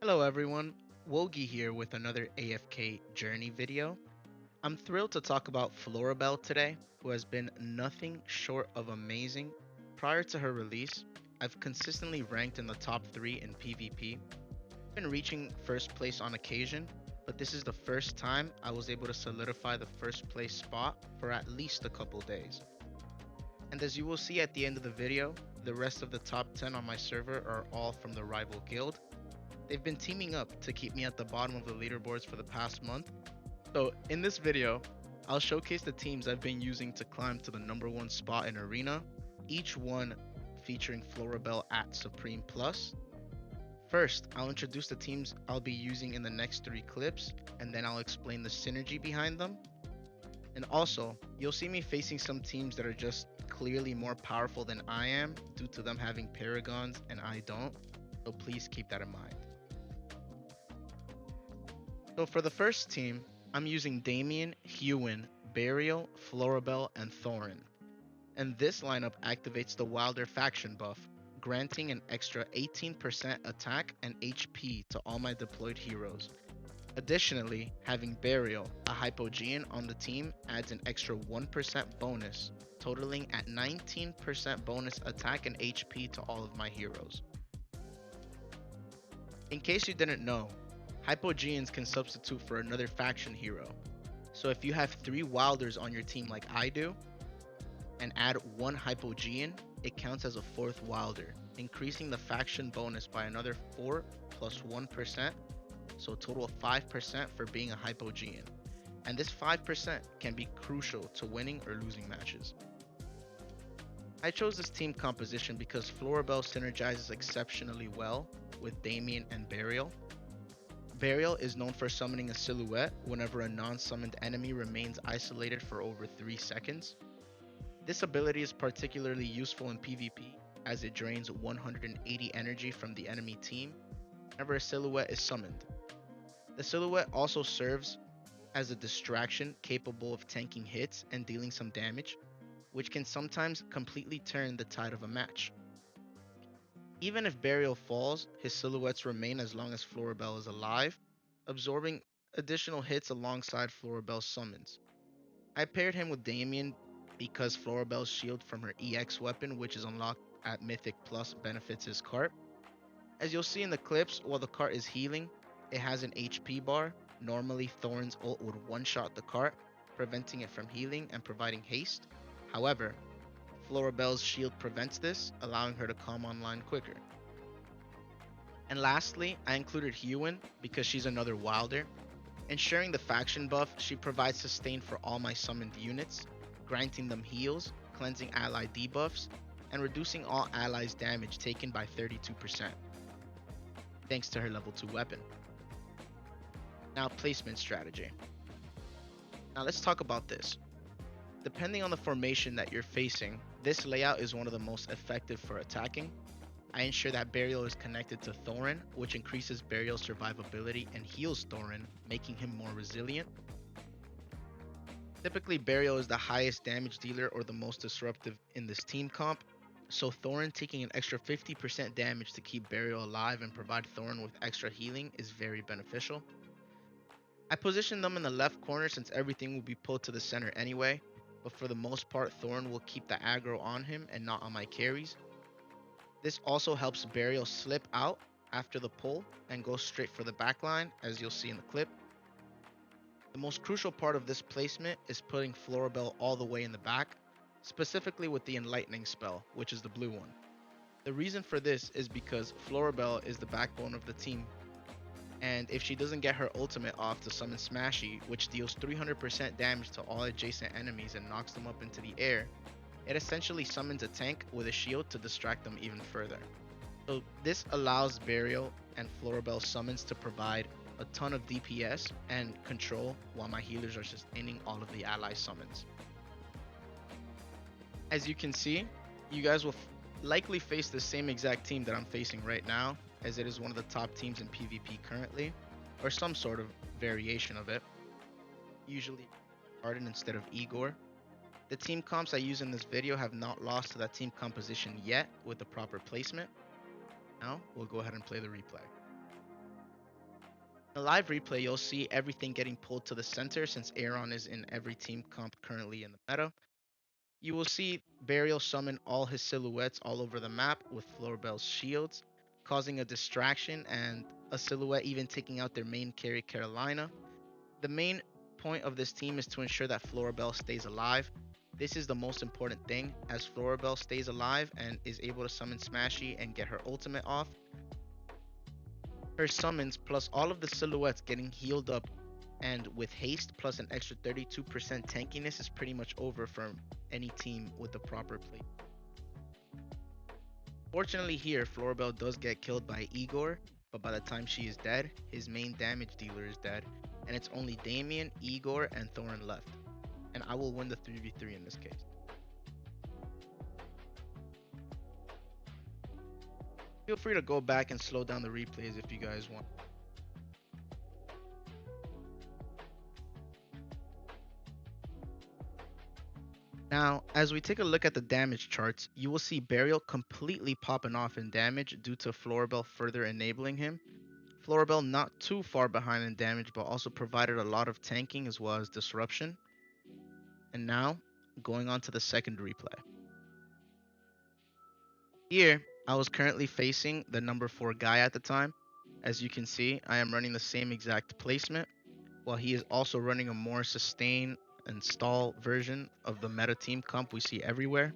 Hello everyone, Wogi here with another AFK journey video. I'm thrilled to talk about Florabelle today, who has been nothing short of amazing. Prior to her release, I've consistently ranked in the top 3 in PvP, been reaching first place on occasion, but this is the first time I was able to solidify the first place spot for at least a couple days. And as you will see at the end of the video, the rest of the top 10 on my server are all from the rival guild. They've been teaming up to keep me at the bottom of the leaderboards for the past month. So in this video, I'll showcase the teams I've been using to climb to the #1 spot in Arena, each one featuring Florabelle at Supreme Plus. First, I'll introduce the teams I'll be using in the next 3 clips, and then I'll explain the synergy behind them. And also, you'll see me facing some teams that are just clearly more powerful than I am due to them having Paragons and I don't, so please keep that in mind. So for the first team, I'm using Damien, Hewin, Burial, Florabelle, and Thorin. And this lineup activates the Wilder faction buff, granting an extra 18% attack and HP to all my deployed heroes. Additionally, having Burial, a Hypogean on the team adds an extra 1% bonus, totaling at 19% bonus attack and HP to all of my heroes. In case you didn't know, Hypogeans can substitute for another faction hero. So if you have 3 Wilders on your team like I do, and add 1 Hypogean, it counts as a 4th Wilder, increasing the faction bonus by another 4 plus 1%, so a total of 5% for being a Hypogean. And this 5% can be crucial to winning or losing matches. I chose this team composition because Florabelle synergizes exceptionally well with Damien and Burial. Burial is known for summoning a silhouette whenever a non-summoned enemy remains isolated for over 3 seconds. This ability is particularly useful in PvP as it drains 180 energy from the enemy team whenever a silhouette is summoned. The silhouette also serves as a distraction capable of tanking hits and dealing some damage, which can sometimes completely turn the tide of a match. Even if Burial falls, his silhouettes remain as long as Florabelle is alive, absorbing additional hits alongside Florabelle's summons. I paired him with Damien because Florabelle's shield from her EX weapon, which is unlocked at Mythic Plus, benefits his cart. As you'll see in the clips, while the cart is healing, it has an HP bar. Normally, Thorin's ult would one-shot the cart, preventing it from healing and providing haste. However, Florabelle's shield prevents this, allowing her to come online quicker. And lastly, I included Hewin because she's another Wilder. Ensuring the faction buff, she provides sustain for all my summoned units, granting them heals, cleansing ally debuffs, and reducing all allies' damage taken by 32%, thanks to her level 2 weapon. Now, placement strategy. Now let's talk about this. Depending on the formation that you're facing, this layout is one of the most effective for attacking. I ensure that Burial is connected to Thorin, which increases Burial's survivability and heals Thorin, making him more resilient. Typically, Burial is the highest damage dealer or the most disruptive in this team comp, so Thorin taking an extra 50% damage to keep Burial alive and provide Thorin with extra healing is very beneficial. I position them in the left corner since everything will be pulled to the center anyway, but for the most part Thorin will keep the aggro on him and not on my carries. This also helps Burial slip out after the pull and go straight for the backline, as you'll see in the clip. The most crucial part of this placement is putting Florabelle all the way in the back, specifically with the Enlightening spell, which is the blue one. The reason for this is because Florabelle is the backbone of the team, and if she doesn't get her ultimate off to summon Smashy, which deals 300% damage to all adjacent enemies and knocks them up into the air, it essentially summons a tank with a shield to distract them even further. So this allows Burial and Florabelle summons to provide a ton of DPS and control while my healers are sustaining all of the ally summons. As you can see, you guys will likely face the same exact team that I'm facing right now, as it is one of the top teams in PvP currently, or some sort of variation of it. Usually Arden instead of Igor. The team comps I use in this video have not lost to that team composition yet with the proper placement. Now, we'll go ahead and play the replay. In the live replay, you'll see everything getting pulled to the center since Aaron is in every team comp currently in the meta. You will see Burial summon all his silhouettes all over the map with Florabelle's shields, causing a distraction and a silhouette even taking out their main carry Carolina. The main point of this team is to ensure that Florabelle stays alive. This is the most important thing. As Florabelle stays alive and is able to summon Smashy and get her ultimate off, her summons plus all of the silhouettes getting healed up and with haste plus an extra 32% tankiness is pretty much over for any team with the proper play. Fortunately here, Florabelle does get killed by Igor, but by the time she is dead, his main damage dealer is dead, and it's only Damien, Igor, and Thorin left. And I will win the 3v3 in this case. Feel free to go back and slow down the replays if you guys want. Now, as we take a look at the damage charts, you will see Burial completely popping off in damage due to Florabelle further enabling him. Florabelle not too far behind in damage, but also provided a lot of tanking as well as disruption. And now, going on to the second replay. Here, I was currently facing the number 4 guy at the time. As you can see, I am running the same exact placement, while he is also running a more sustain and stall version of the meta team comp we see everywhere.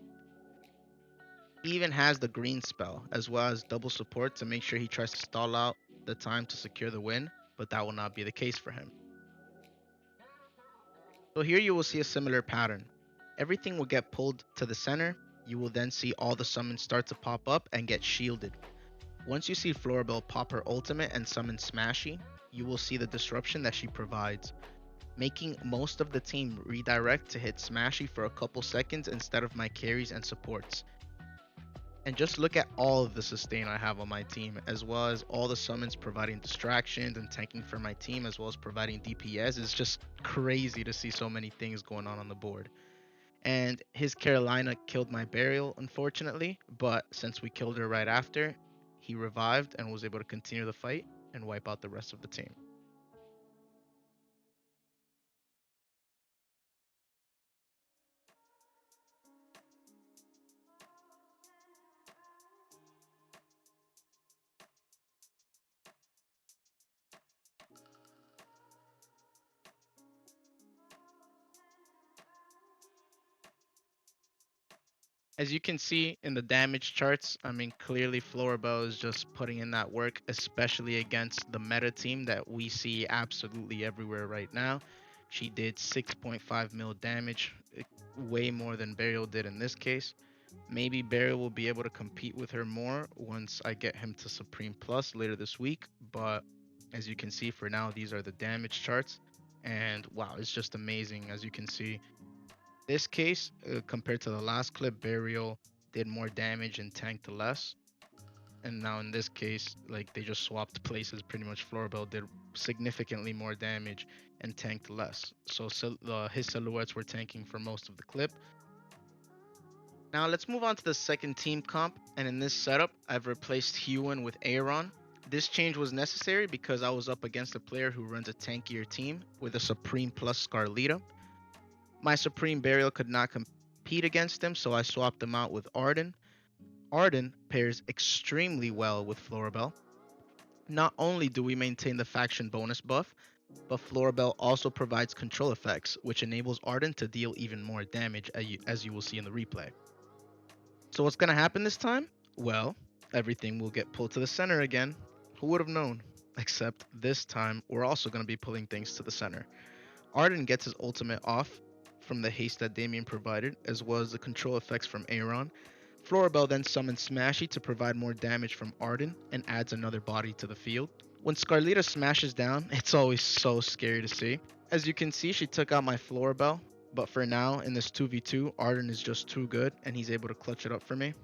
He even has the green spell, as well as double support to make sure he tries to stall out the time to secure the win, but that will not be the case for him. So here you will see a similar pattern. Everything will get pulled to the center. You will then see all the summons start to pop up and get shielded. Once you see Florabelle pop her ultimate and summon Smashy, you will see the disruption that she provides, making most of the team redirect to hit Smashy for a couple seconds instead of my carries and supports. And just look at all of the sustain I have on my team, as well as all the summons providing distractions and tanking for my team, as well as providing DPS. It's just crazy to see so many things going on the board. And his Carolina killed my Burial, unfortunately, but since we killed her right after, he revived and was able to continue the fight and wipe out the rest of the team. As you can see in the damage charts, I mean, clearly Florabelle is just putting in that work, especially against the meta team that we see absolutely everywhere right now. She did 6.5 mil damage, way more than Burial did in this case. Maybe Burial will be able to compete with her more once I get him to Supreme Plus later this week, but as you can see for now, these are the damage charts. And wow, it's just amazing. As you can see, this case, compared to the last clip, Burial did more damage and tanked less. And now in this case, like they just swapped places. Pretty much, Florabelle did significantly more damage and tanked less. So his silhouettes were tanking for most of the clip. Now let's move on to the second team comp. And in this setup, I've replaced Huon with Aaron. This change was necessary because I was up against a player who runs a tankier team with a Supreme plus Scarlita. My Supreme Burial could not compete against him, so I swapped him out with Arden. Arden pairs extremely well with Florabelle. Not only do we maintain the faction bonus buff, but Florabelle also provides control effects, which enables Arden to deal even more damage, as you will see in the replay. So what's going to happen this time? Well, everything will get pulled to the center again. Who would have known? Except this time, we're also going to be pulling things to the center. Arden gets his ultimate off from the haste that Damien provided, as well as the control effects from Aaron. Florabelle then summons Smashy to provide more damage from Arden and adds another body to the field. When Scarlita smashes down, it's always so scary to see. As you can see, she took out my Florabelle, but for now, in this 2v2, Arden is just too good, and he's able to clutch it up for me.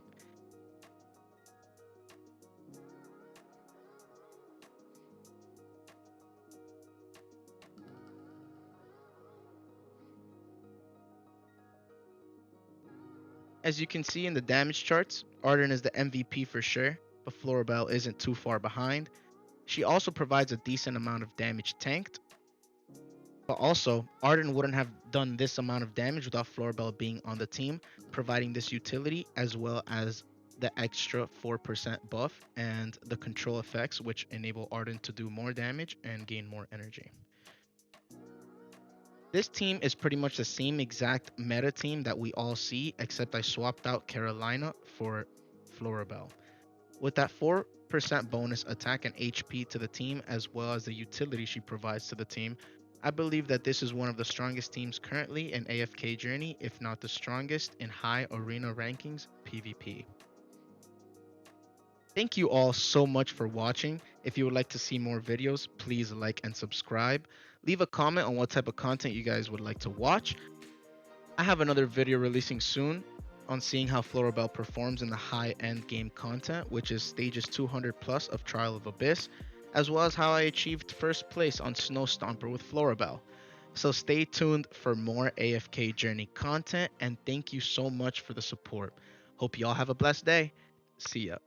As you can see in the damage charts, Arden is the MVP for sure, but Florabelle isn't too far behind. She also provides a decent amount of damage tanked, but also Arden wouldn't have done this amount of damage without Florabelle being on the team, providing this utility as well as the extra 4% buff and the control effects, which enable Arden to do more damage and gain more energy. This team is pretty much the same exact meta team that we all see, except I swapped out Carolina for Florabelle. With that 4% bonus attack and HP to the team, as well as the utility she provides to the team, I believe that this is one of the strongest teams currently in AFK Journey, if not the strongest in high arena rankings PvP. Thank you all so much for watching. If you would like to see more videos, please like and subscribe. Leave a comment on what type of content you guys would like to watch. I have another video releasing soon on seeing how Florabelle performs in the high-end game content, which is stages 200 plus of Trial of Abyss, as well as how I achieved first place on Snow Stomper with Florabelle. So stay tuned for more AFK Journey content, and thank you so much for the support. Hope y'all have a blessed day. See ya.